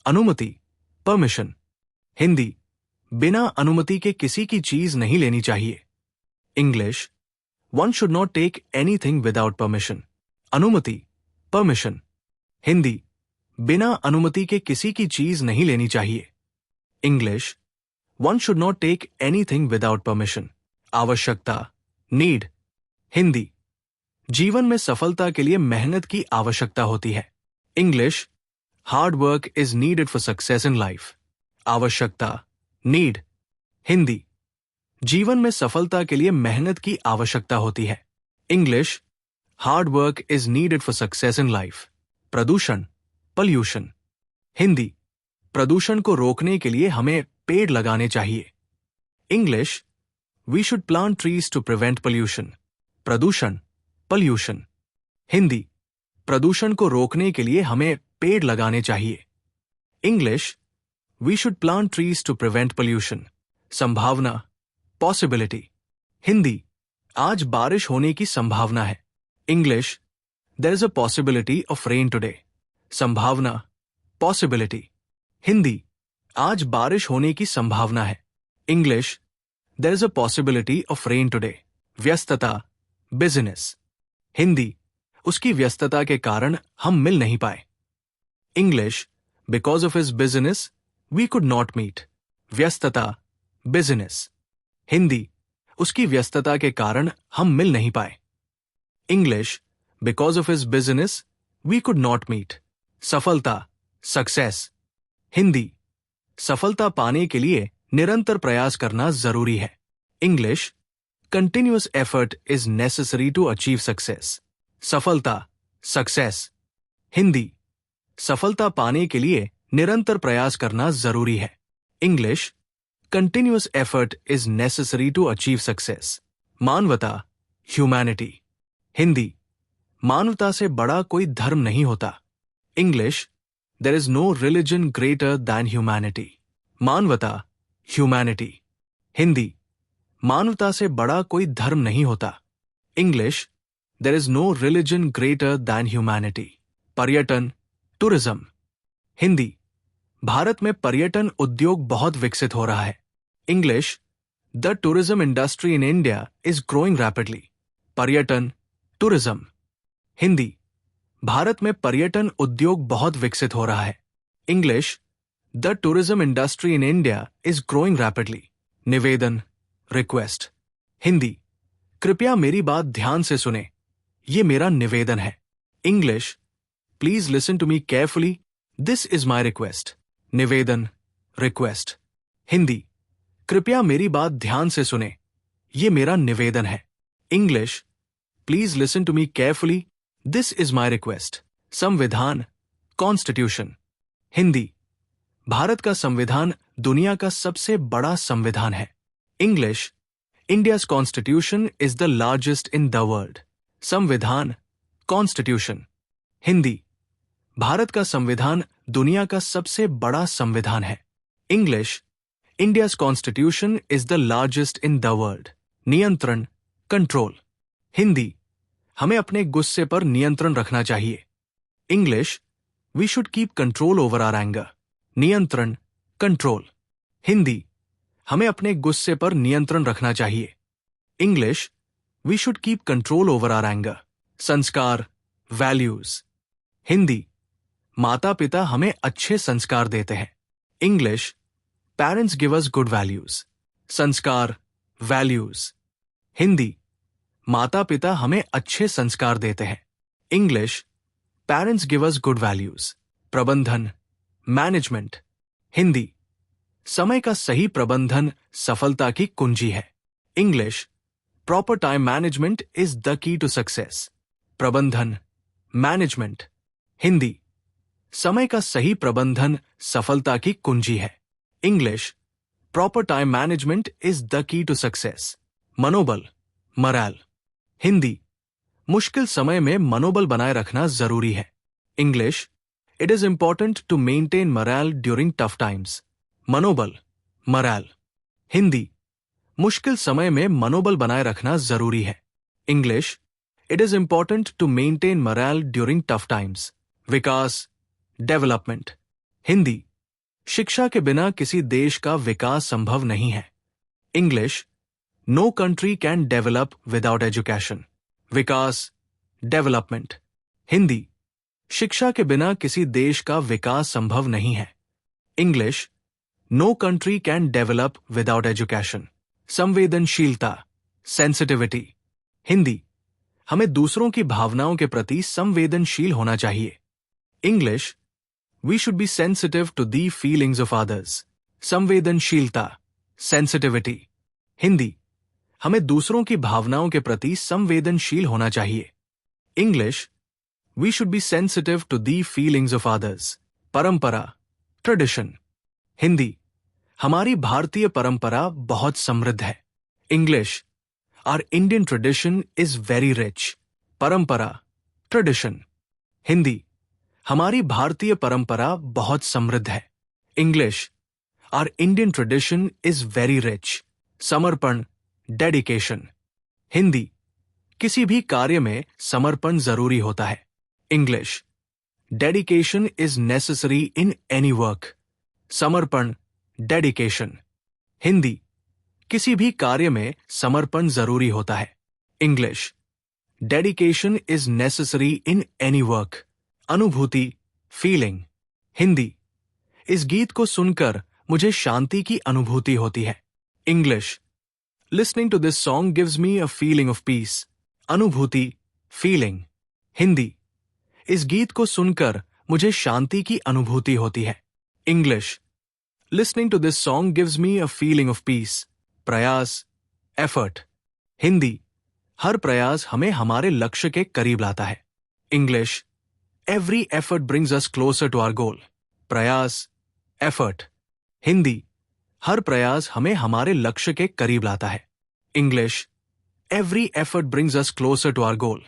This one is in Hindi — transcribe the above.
अनुमति, परमिशन। हिंदी, बिना अनुमति के किसी की चीज नहीं लेनी चाहिए। English, one should not take anything without permission. अनुमति, परमिशन। हिंदी, बिना अनुमति के किसी की चीज नहीं लेनी चाहिए। English, one should not take anything without permission. आवश्यकता, नीड। हिंदी, जीवन में सफलता के लिए मेहनत की आवश्यकता होती है। English, hard work is needed for success in life. आवश्यकता, नीड। हिंदी, जीवन में सफलता के लिए मेहनत की आवश्यकता होती है। English, hard work is needed for success in life. प्रदूषण, पॉल्यूशन। हिंदी, प्रदूषण को रोकने के लिए हमें पेड़ लगाने चाहिए। English, we should plant trees to prevent pollution. प्रदूषण, पॉल्यूशन। हिंदी, प्रदूषण को रोकने के लिए हमें पेड़ लगाने चाहिए। English, we should plant trees to prevent pollution. संभावना, पॉसिबिलिटी। हिंदी, आज बारिश होने की संभावना है। English, there is a possibility of rain today. संभावना, पॉसिबिलिटी। हिंदी, आज बारिश होने की संभावना है। English, there is a possibility of rain today. व्यस्तता, बिजनेस। हिंदी, उसकी व्यस्तता के कारण हम मिल नहीं पाए। English, because of his business we could not meet. व्यस्तता, बिजनेस। हिंदी, उसकी व्यस्तता के कारण हम मिल नहीं पाए। English, because of his business we could not meet. सफलता, सक्सेस। हिंदी, सफलता पाने के लिए निरंतर प्रयास करना जरूरी है। English, continuous effort is necessary to achieve success. सफलता, सक्सेस। हिंदी, सफलता पाने के लिए निरंतर प्रयास करना जरूरी है। English, continuous effort is necessary to achieve success. मानवता, ह्यूमैनिटी। हिंदी, मानवता से बड़ा कोई धर्म नहीं होता। English, there is no religion greater than humanity. मानवता, ह्यूमैनिटी। हिंदी, मानवता से बड़ा कोई धर्म नहीं होता। English, there is no religion greater than humanity. पर्यटन, टूरिज्म। हिंदी, भारत में पर्यटन उद्योग बहुत विकसित हो रहा है। English, the tourism industry in India is growing rapidly. पर्यटन, टूरिज्म। हिंदी, भारत में पर्यटन उद्योग बहुत विकसित हो रहा है। English, the tourism industry in India is growing rapidly. निवेदन, रिक्वेस्ट। हिंदी, कृपया मेरी बात ध्यान से सुने, ये मेरा निवेदन है। English, please listen to me carefully, this is my request. निवेदन, रिक्वेस्ट। हिंदी, कृपया मेरी बात ध्यान से सुने, ये मेरा निवेदन है। English, please listen to me carefully, this is my request. संविधान, कॉन्स्टिट्यूशन। हिंदी, भारत का संविधान दुनिया का सबसे बड़ा संविधान है। English, India's constitution is the largest in the world. संविधान, कॉन्स्टिट्यूशन। हिंदी, भारत का संविधान दुनिया का सबसे बड़ा संविधान है। English, India's constitution is the largest in the world. नियंत्रण, कंट्रोल। हिंदी, हमें अपने गुस्से पर नियंत्रण रखना चाहिए। English, we should keep control over our anger. नियंत्रण, कंट्रोल। हिंदी, हमें अपने गुस्से पर नियंत्रण रखना चाहिए। English, we should keep control over our anger. संस्कार, वैल्यूज। हिंदी, माता पिता हमें अच्छे संस्कार देते हैं। English, parents give us good values. संस्कार, वैल्यूज। हिंदी, माता पिता हमें अच्छे संस्कार देते हैं। English, parents give us good values. प्रबंधन, मैनेजमेंट। हिंदी, समय का सही प्रबंधन सफलता की कुंजी है। English, proper time management is the key to success. प्रबंधन, मैनेजमेंट। हिंदी, समय का सही प्रबंधन सफलता की कुंजी है। English, proper time management is the key to success. मनोबल, मोरल। हिंदी, मुश्किल समय में मनोबल बनाए रखना जरूरी है। English, it is important to maintain morale during tough times. मनोबल, मोरल। हिंदी, मुश्किल समय में मनोबल बनाए रखना जरूरी है। English, it is important to maintain morale during tough times. विकास, डेवलपमेंट। हिंदी, शिक्षा के बिना किसी देश का विकास संभव नहीं है। English, no country can develop without education. विकास, डेवलपमेंट। हिंदी, शिक्षा के बिना किसी देश का विकास संभव नहीं है। English, no country can develop without education. संवेदनशीलता, सेंसिटिविटी। हिंदी, हमें दूसरों की भावनाओं के प्रति संवेदनशील होना चाहिए। English, we should be sensitive to the feelings of others. संवेदनशीलता, सेंसिटिविटी। हिंदी, हमें दूसरों की भावनाओं के प्रति संवेदनशील होना चाहिए। English, we should be sensitive to the feelings of others. परंपरा, ट्रेडिशन। हिंदी, हमारी भारतीय परंपरा बहुत समृद्ध है। English, our Indian tradition is very rich. परंपरा, ट्रेडिशन। हिंदी, हमारी भारतीय परंपरा बहुत समृद्ध है। English, our Indian tradition is very rich. समर्पण, डेडिकेशन। हिंदी, किसी भी कार्य में समर्पण जरूरी होता है। English, dedication is necessary in any work. समर्पण, डेडिकेशन। हिंदी, किसी भी कार्य में समर्पण जरूरी होता है। English, dedication is necessary in any work. अनुभूति, फीलिंग। हिंदी, इस गीत को सुनकर मुझे शांति की अनुभूति होती है। English, listening to this song gives me a feeling of peace. अनुभूति, फीलिंग। हिंदी, इस गीत को सुनकर मुझे शांति की अनुभूति होती है। English, listening to this song gives me a feeling of peace. प्रयास, एफर्ट। हिंदी, हर प्रयास हमें हमारे लक्ष्य के करीब लाता है। English, every effort brings us closer to our goal. प्रयास, एफर्ट। हिंदी, हर प्रयास हमें हमारे लक्ष्य के करीब लाता है। English, every effort brings us closer to our goal.